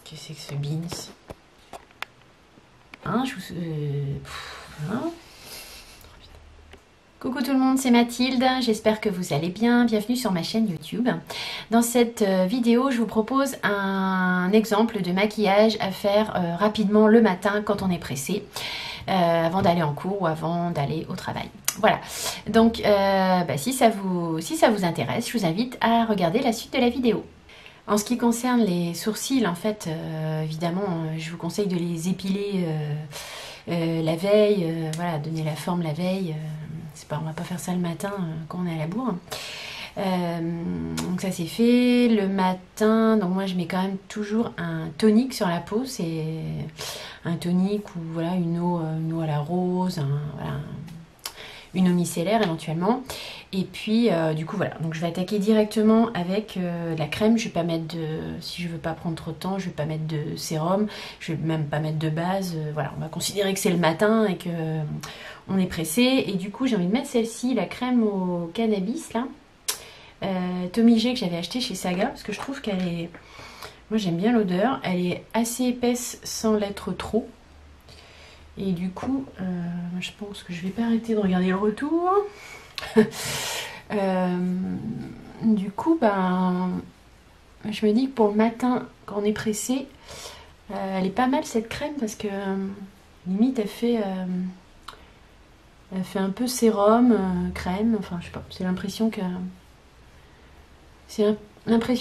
que c'est que ce beans? Hein, hein. Coucou tout le monde, c'est Mathilde, j'espère que vous allez bien, bienvenue sur ma chaîne YouTube. Dans cette vidéo, je vous propose un exemple de maquillage à faire rapidement le matin quand on est pressé, avant d'aller en cours ou avant d'aller au travail. Voilà, donc si ça vous intéresse, je vous invite à regarder la suite de la vidéo. En ce qui concerne les sourcils, en fait, évidemment, je vous conseille de les épiler la veille, voilà, donner la forme la veille. On va pas faire ça le matin quand on est à la bourre. Donc ça c'est fait. Le matin, donc moi je mets quand même toujours un tonique sur la peau. C'est un tonique ou voilà, une eau à la rose, voilà, une eau micellaire éventuellement. Et puis du coup voilà, donc je vais attaquer directement avec la crème. Je vais pas mettre si je veux pas prendre trop de temps, je vais pas mettre de sérum, je vais même pas mettre de base. Voilà, on va considérer que c'est le matin et que on est pressé. Et du coup j'ai envie de mettre celle-ci, la crème au cannabis là, Tommy G, que j'avais acheté chez Saga, parce que je trouve qu'elle est, moi j'aime bien l'odeur, elle est assez épaisse sans l'être trop. Et du coup je pense que je vais pas arrêter de regarder le retour. Du coup je me dis que pour le matin quand on est pressé, elle est pas mal cette crème, parce que limite elle fait un peu sérum, crème, enfin je sais pas, c'est l'impression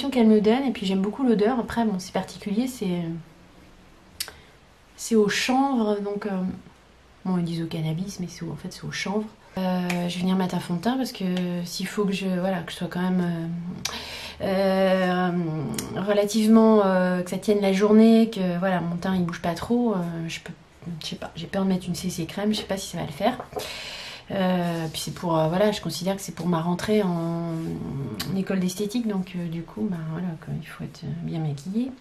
qu'elle me donne. Et puis j'aime beaucoup l'odeur. Après bon, c'est particulier, c'est au chanvre, donc bon ils disent au cannabis, mais en fait c'est au chanvre. Je vais venir mettre un fond de teint, parce que s'il faut que je sois quand même relativement que ça tienne la journée, que voilà mon teint il bouge pas trop, je sais pas, j'ai peur de mettre une CC crème, je sais pas si ça va le faire. Puis c'est pour voilà, je considère que c'est pour ma rentrée en école d'esthétique, donc du coup voilà, il faut être bien maquillée.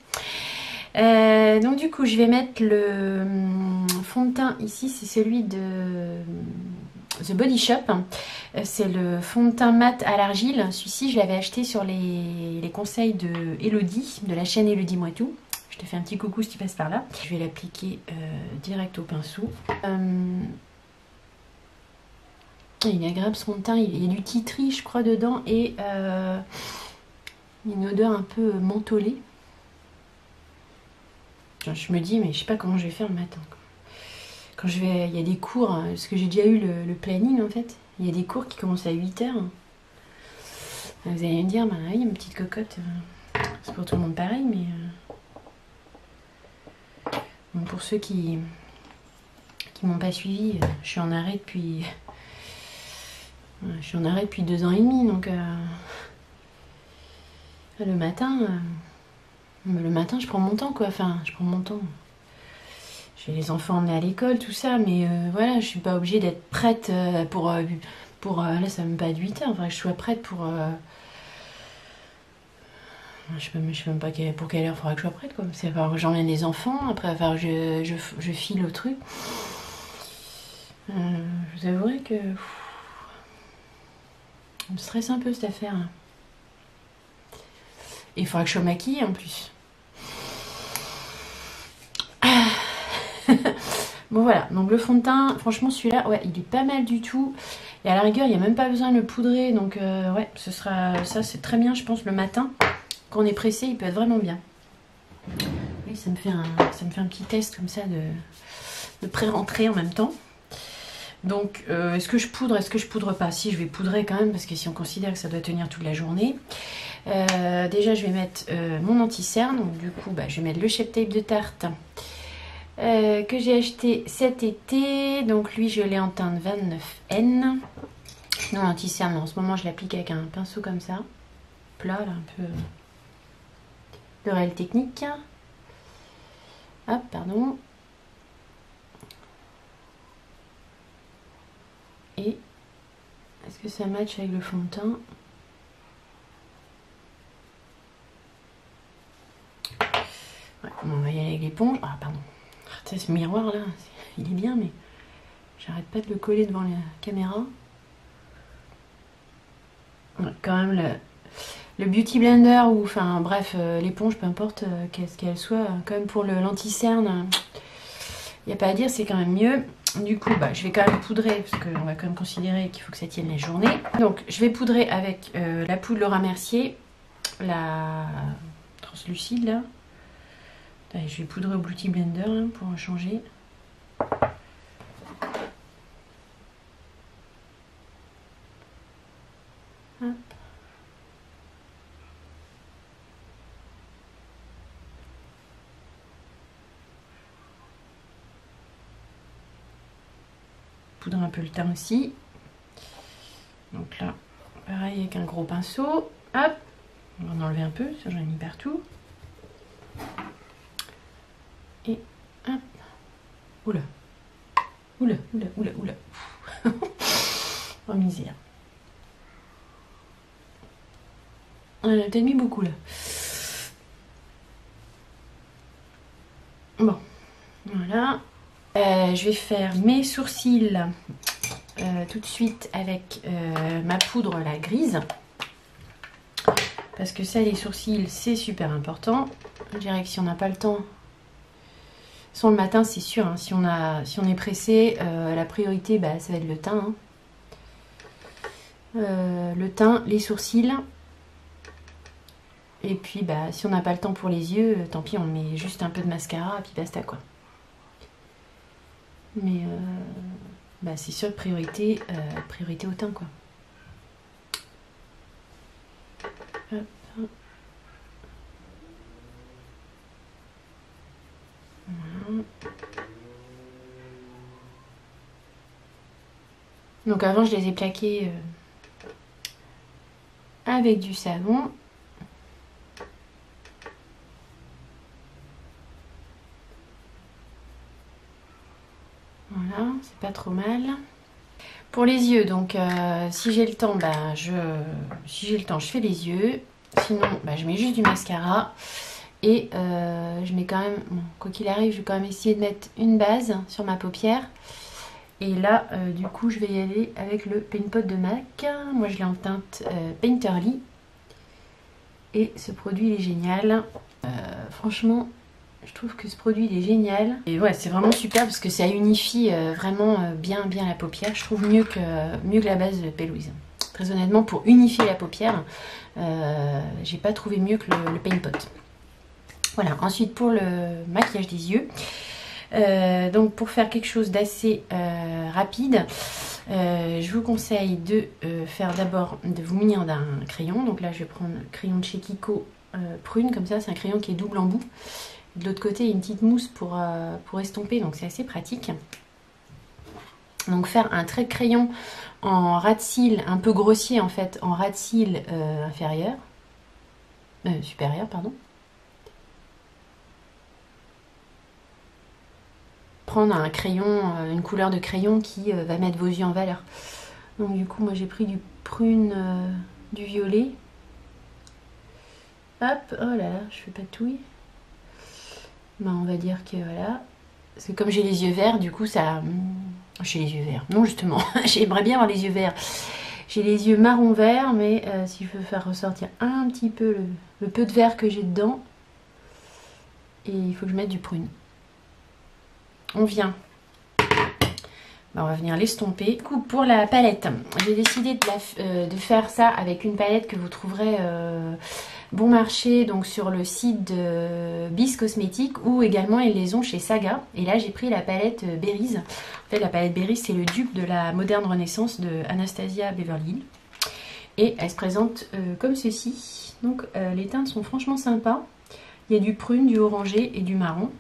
Donc du coup je vais mettre le fond de teint ici, c'est celui de The Body Shop, c'est le fond de teint mat à l'argile. Celui-ci je l'avais acheté sur les conseils de Elodie, de la chaîne Elodie Moitou. Je te fais un petit coucou si tu passes par là. Je vais l'appliquer direct au pinceau. Il est agréable ce fond de teint, il y a du tea tree je crois dedans, et une odeur un peu mentholée. Je me dis mais je sais pas comment je vais faire le matin. Quand il y a des cours, parce que j'ai déjà eu le planning en fait, il y a des cours qui commencent à 8 h. Vous allez me dire, oui, une petite cocotte, c'est pour tout le monde pareil, mais bon, pour ceux qui m'ont pas suivi, je suis en arrêt depuis 2 ans et demi, donc le matin je prends mon temps quoi, enfin je prends mon temps. J'ai les enfants emmenés à l'école, tout ça, mais voilà, je suis pas obligée d'être prête pour là ça me pas de 8 h, il faudrait que je sois prête pour je sais même pas pour quelle heure il faudra que je sois prête quoi. C'est falloir que j'emmène les enfants, après il va falloir que je file au truc. Je vous avouerai que ça me stresse un peu cette affaire. Et il faudra que je sois maquillée en plus. Bon voilà, donc le fond de teint, franchement celui-là, ouais, il est pas mal du tout. Et à la rigueur, il n'y a même pas besoin de le poudrer, donc ouais, ça c'est très bien, je pense, le matin. Quand on est pressé, il peut être vraiment bien. Oui, ça me fait un petit test comme ça de pré-rentrée en même temps. Donc, est-ce que je poudre, est-ce que je poudre pas? Si, je vais poudrer quand même, parce que si on considère que ça doit tenir toute la journée. Déjà, je vais mettre mon anti-cerne. Donc, du coup, je vais mettre le Shape Tape de Tarte que j'ai acheté cet été. Donc, lui, je l'ai en teinte 29N. Non, l'anti-cerne, en ce moment, je l'applique avec un pinceau comme ça. Plat, là, un peu de Réel Technique. Hop, pardon. Et est-ce que ça match avec le fond de teint? Ouais, on va y aller avec l'éponge. Ah pardon. Ce miroir là, il est bien, mais j'arrête pas de le coller devant la caméra. Ouais, quand même le Beauty Blender ou enfin bref l'éponge, peu importe qu'elle soit, quand même pour le l'anti-cerne, il n'y a pas à dire, c'est quand même mieux. Du coup je vais quand même poudrer parce qu'on va quand même considérer qu'il faut que ça tienne la journée. Donc je vais poudrer avec la poudre Laura Mercier, la translucide là. Allez, je vais poudrer au Beauty Blender hein, pour en changer. Hop. Poudre un peu le teint aussi. Donc là, pareil avec un gros pinceau. Hop, on va en enlever un peu, ça j'en ai mis partout. Et hop. Oula. Oula, oula, oula, oula. Oh misère. On a peut-être mis beaucoup là. Bon, voilà. Je vais faire mes sourcils tout de suite avec ma poudre la grise. Parce que ça, les sourcils, c'est super important. Je dirais que si on n'a pas le temps, sans le matin, c'est sûr. Hein, si on est pressé, la priorité, ça va être le teint. Hein. Le teint, les sourcils. Et puis, si on n'a pas le temps pour les yeux, tant pis, on met juste un peu de mascara, et puis basta, quoi. Mais c'est sûr, priorité au teint, quoi. Hop. Voilà. Donc avant, je les ai plaqués avec du savon. Voilà, c'est pas trop mal. Pour les yeux, donc si j'ai le temps, je fais les yeux. Sinon, je mets juste du mascara. Et je mets quand même, bon, quoi qu'il arrive, je vais quand même essayer de mettre une base sur ma paupière. Et là, du coup, je vais y aller avec le Paint Pot de MAC. Moi, je l'ai en teinte Painterly. Et ce produit, il est génial. Franchement, je trouve que ce produit, il est génial. Et ouais, c'est vraiment super parce que ça unifie vraiment bien la paupière. Je trouve mieux que la base de P. Louise. Très honnêtement, pour unifier la paupière, j'ai pas trouvé mieux que le Paint Pot. Voilà, ensuite pour le maquillage des yeux, donc pour faire quelque chose d'assez rapide, je vous conseille de faire d'abord, de vous munir d'un crayon. Donc là je vais prendre le crayon de chez Kiko prune, comme ça c'est un crayon qui est double embout. De l'autre côté il y a une petite mousse pour estomper, donc c'est assez pratique. Donc faire un trait de crayon en ras de cils, un peu grossier en fait, en ras de cils supérieur, pardon. Prendre un crayon, une couleur de crayon qui va mettre vos yeux en valeur. Donc du coup moi j'ai pris du prune, du violet. Hop, oh là là, je fais patouille. On va dire que voilà. Parce que comme j'ai les yeux verts, du coup ça... J'ai les yeux verts. Non justement, j'aimerais bien avoir les yeux verts. J'ai les yeux marron vert, mais si je veux faire ressortir un petit peu le peu de vert que j'ai dedans, et il faut que je mette du prune. On vient. On va venir l'estomper. Du coup, pour la palette, j'ai décidé de faire ça avec une palette que vous trouverez bon marché, donc sur le site de Bis Cosmétiques, ou également ils les ont chez Saga. Et là, j'ai pris la palette Berries. En fait, la palette Berries, c'est le dupe de la moderne renaissance de Anastasia Beverly Hills. Et elle se présente comme ceci. Donc, les teintes sont franchement sympas. Il y a du prune, du orangé et du marron.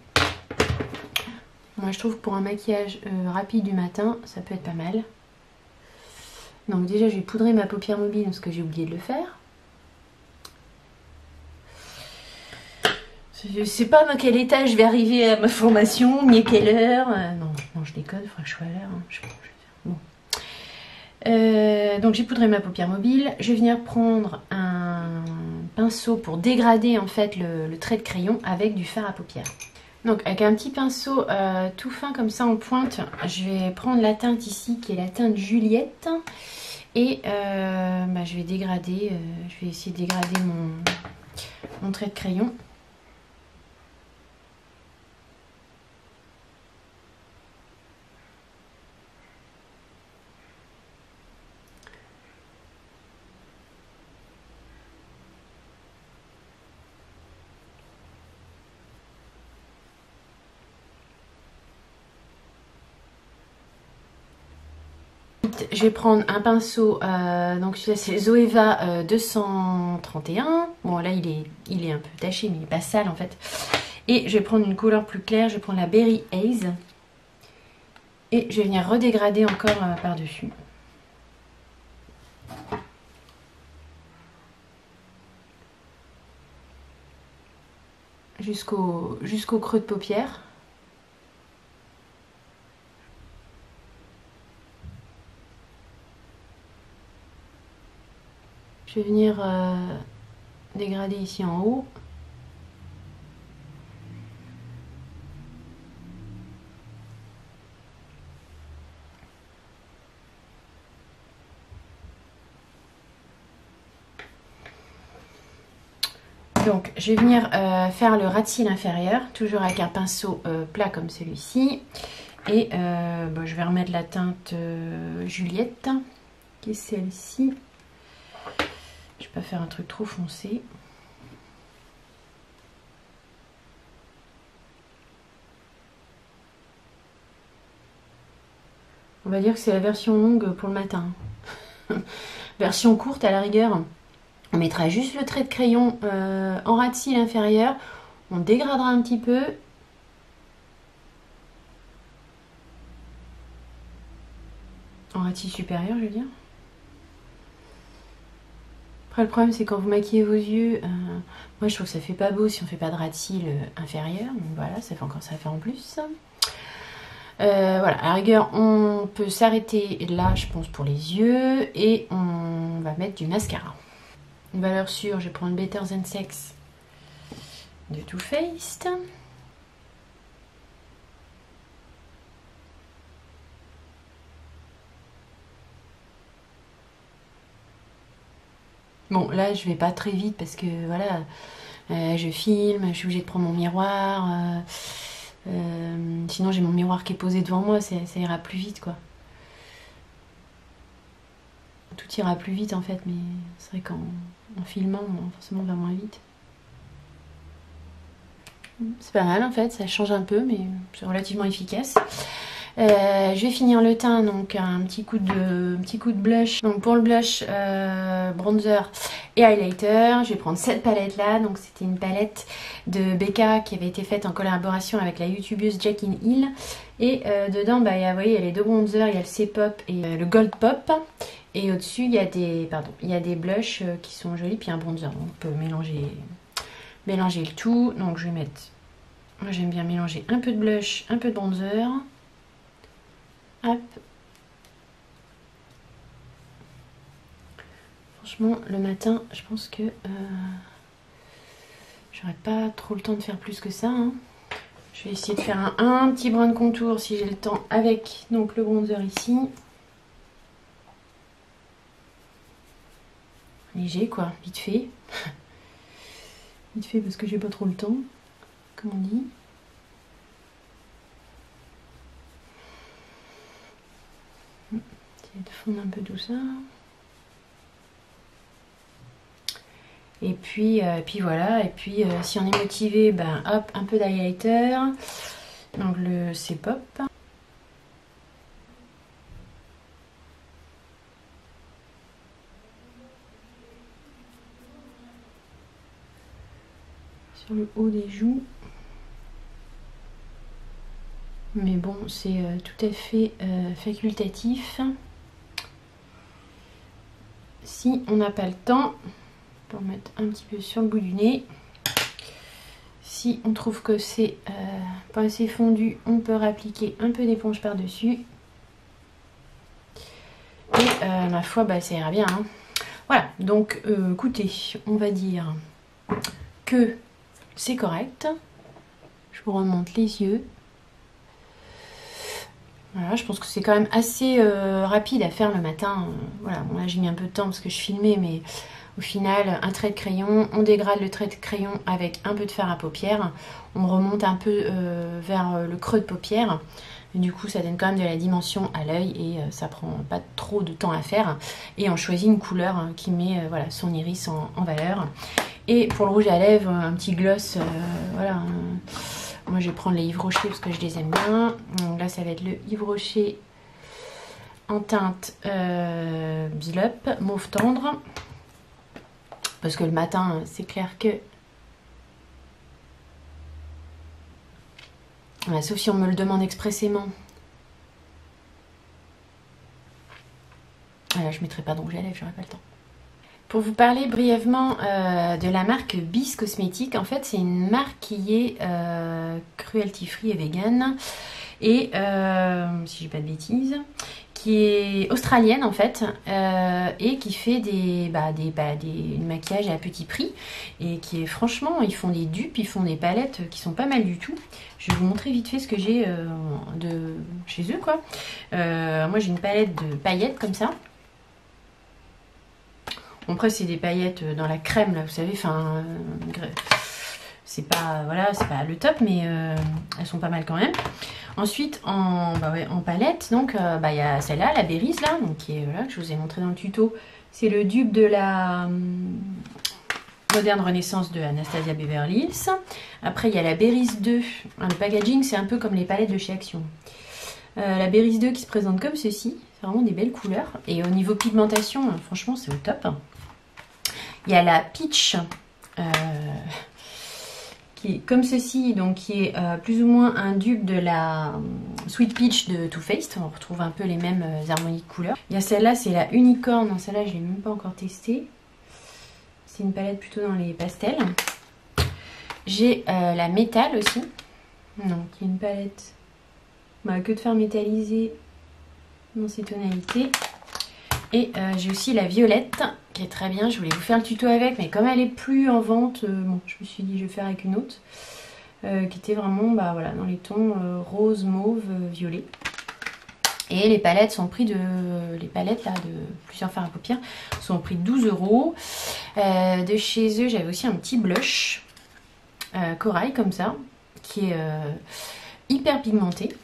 Moi je trouve que pour un maquillage rapide du matin, ça peut être pas mal. Donc déjà je vais poudrer ma paupière mobile parce que j'ai oublié de le faire. Je sais pas dans quel état je vais arriver à ma formation, ni à quelle heure. Non, je déconne, il faudrait que je sois à l'heure. Hein. Je sais pas, je vais faire. Bon. Donc j'ai poudré ma paupière mobile. Je vais venir prendre un pinceau pour dégrader en fait le trait de crayon avec du fard à paupières. Donc avec un petit pinceau tout fin comme ça en pointe, je vais prendre la teinte ici qui est la teinte Juliette. Et je vais dégrader, je vais essayer de dégrader mon trait de crayon. Je vais prendre un pinceau, donc celui-là c'est Zoeva 231. Bon là il est un peu taché mais il n'est pas sale en fait. Et je vais prendre une couleur plus claire, je vais prendre la Berry Haze. Et je vais venir redégrader encore par-dessus. Jusqu'au creux de paupière. Je vais venir dégrader ici en haut. Donc je vais venir faire le ras de cils inférieur, toujours avec un pinceau plat comme celui-ci. Et je vais remettre la teinte Juliette, qui est celle-ci. Je ne vais pas faire un truc trop foncé. On va dire que c'est la version longue pour le matin. Version courte à la rigueur, on mettra juste le trait de crayon en ras de cils inférieur. On dégradera un petit peu. En ras de cils supérieur, je veux dire. Après, le problème, c'est quand vous maquillez vos yeux, moi, je trouve que ça fait pas beau si on fait pas de ras de cils inférieur. Donc voilà, ça fait encore ça fait en plus. Voilà, à la rigueur, on peut s'arrêter là, je pense, pour les yeux. Et on va mettre du mascara. Une valeur sûre, je vais prendre Better Than Sex de Too Faced. Bon, là, je vais pas très vite parce que, voilà, je filme, je suis obligée de prendre mon miroir. Sinon, j'ai mon miroir qui est posé devant moi, ça ira plus vite, quoi. Tout ira plus vite, en fait, mais c'est vrai qu'en filmant, forcément, on va moins vite. C'est pas mal, en fait, ça change un peu, mais c'est relativement efficace. Je vais finir le teint, donc un petit coup de blush. Donc pour le blush, bronzer et highlighter, je vais prendre cette palette là. Donc c'était une palette de Becca qui avait été faite en collaboration avec la youtubeuse Jackin Hill. Et dedans, vous voyez, il y a les deux bronzers, il y a le C-Pop et le Gold Pop. Et au-dessus, il y a des blushs qui sont jolis, puis un bronzer. Donc on peut mélanger le tout. Donc je vais mettre, moi j'aime bien mélanger un peu de blush, un peu de bronzer. Hop. Franchement, le matin, je pense que j'aurais pas trop le temps de faire plus que ça. Hein. Je vais essayer de faire un petit brin de contour si j'ai le temps avec donc le bronzer ici. Léger quoi, vite fait. Vite fait parce que j'ai pas trop le temps, comme on dit. De fondre un peu tout ça. Et puis voilà. Et puis si on est motivé, hop, un peu d'highlighter. Donc le C-Pop. Sur le haut des joues. Mais bon, c'est tout à fait facultatif. Si on n'a pas le temps, on peut mettre un petit peu sur le bout du nez. Si on trouve que c'est pas assez fondu, on peut réappliquer un peu d'éponge par-dessus. Et ma foi, ça ira bien. Hein. Voilà, donc écoutez, on va dire que c'est correct. Je vous remonte les yeux. Voilà, je pense que c'est quand même assez rapide à faire le matin. Voilà, bon là j'ai mis un peu de temps parce que je filmais, mais au final, un trait de crayon, on dégrade le trait de crayon avec un peu de fard à paupières. On remonte un peu vers le creux de paupières. Et du coup, ça donne quand même de la dimension à l'œil et ça prend pas trop de temps à faire. Et on choisit une couleur qui met voilà, son iris en valeur. Et pour le rouge à lèvres, un petit gloss, voilà. Moi, je vais prendre les Yves Rocher parce que je les aime bien. Donc là, ça va être le Yves Rocher en teinte Bilup, mauve tendre. Parce que le matin, c'est clair que... Voilà, sauf si on me le demande expressément. Voilà, je ne mettrai pas de rouge à lèvres, j'aurai pas le temps. Pour vous parler brièvement de la marque Bis Cosmétiques, en fait, c'est une marque qui est cruelty free et vegan. Et, si j'ai pas de bêtises... qui est australienne en fait et qui fait des maquillages à petit prix et qui est franchement, ils font des dupes, ils font des palettes qui sont pas mal du tout. Je vais vous montrer vite fait ce que j'ai de chez eux quoi. Moi j'ai une palette de paillettes comme ça. Bon, après c'est des paillettes dans la crème là, vous savez, enfin c'est pas, voilà, c'est pas le top, mais elles sont pas mal quand même. Ensuite, en palette, donc, il y a celle-là, la Berries, là, donc, qui est, voilà, que je vous ai montré dans le tuto. C'est le dupe de la Moderne Renaissance de Anastasia Beverly Hills. Après, il y a la Berries 2. Le packaging, c'est un peu comme les palettes de chez Action. La Berries 2 qui se présente comme ceci. C'est vraiment des belles couleurs. Et au niveau pigmentation, franchement, c'est au top. Il y a la Peach... qui est comme ceci, donc qui est plus ou moins un dupe de la Sweet Peach de Too Faced. On retrouve un peu les mêmes harmonies de couleurs. Il y a celle-là, c'est la Unicorn. Non, celle-là, je ne l'ai même pas encore testée. C'est une palette plutôt dans les pastels. J'ai la Métal aussi. Non, qui est une palette que de faire métalliser dans ces tonalités. Et j'ai aussi la Violette qui est très bien. Je voulais vous faire le tuto avec, mais comme elle est plus en vente, bon, je me suis dit je vais faire avec une autre qui était vraiment voilà, dans les tons rose, mauve, violet. Et les palettes sont au prix de... Les palettes là de plusieurs fards à paupières sont au prix de 12 €. De chez eux, j'avais aussi un petit blush corail comme ça, qui est hyper pigmenté.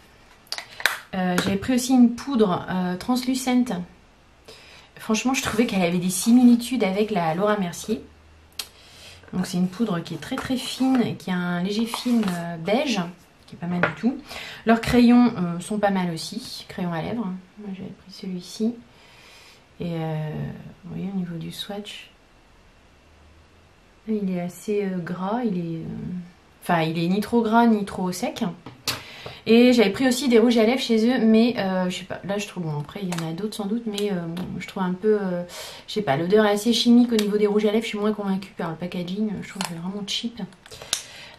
J'avais pris aussi une poudre translucente. Franchement, je trouvais qu'elle avait des similitudes avec la Laura Mercier. Donc c'est une poudre qui est très très fine, qui a un léger film beige, qui est pas mal du tout. Leurs crayons sont pas mal aussi, crayons à lèvres. Moi j'avais pris celui-ci. Et vous voyez au niveau du swatch, il est assez gras, il est ni trop gras ni trop sec. Et j'avais pris aussi des rouges à lèvres chez eux, mais je sais pas, là je trouve, bon après il y en a d'autres sans doute, mais je trouve un peu, je sais pas, l'odeur est assez chimique au niveau des rouges à lèvres, je suis moins convaincue par le packaging, je trouve que c'est vraiment cheap.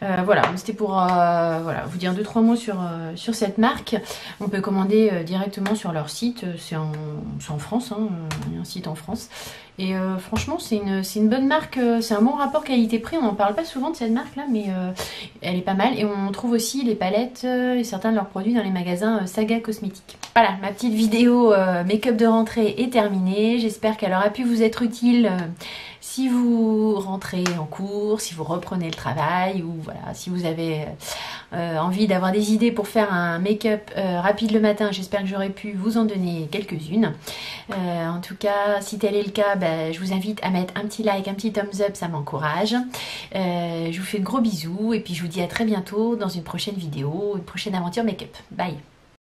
Voilà, c'était pour voilà, vous dire 2-3 mots sur cette marque. On peut commander directement sur leur site, c'est en France, hein, il y a un site en France. Et franchement, c'est une bonne marque, c'est un bon rapport qualité-prix. On n'en parle pas souvent de cette marque-là, mais elle est pas mal. Et on trouve aussi les palettes et certains de leurs produits dans les magasins Saga Cosmétiques. Voilà, ma petite vidéo make-up de rentrée est terminée. J'espère qu'elle aura pu vous être utile si vous rentrez en cours, si vous reprenez le travail, ou voilà, si vous avez envie d'avoir des idées pour faire un make-up rapide le matin. J'espère que j'aurai pu vous en donner quelques-unes. En tout cas, si tel est le cas, je vous invite à mettre un petit like, un petit thumbs up, ça m'encourage. Je vous fais de gros bisous et puis je vous dis à très bientôt dans une prochaine vidéo, une prochaine aventure make-up. Bye!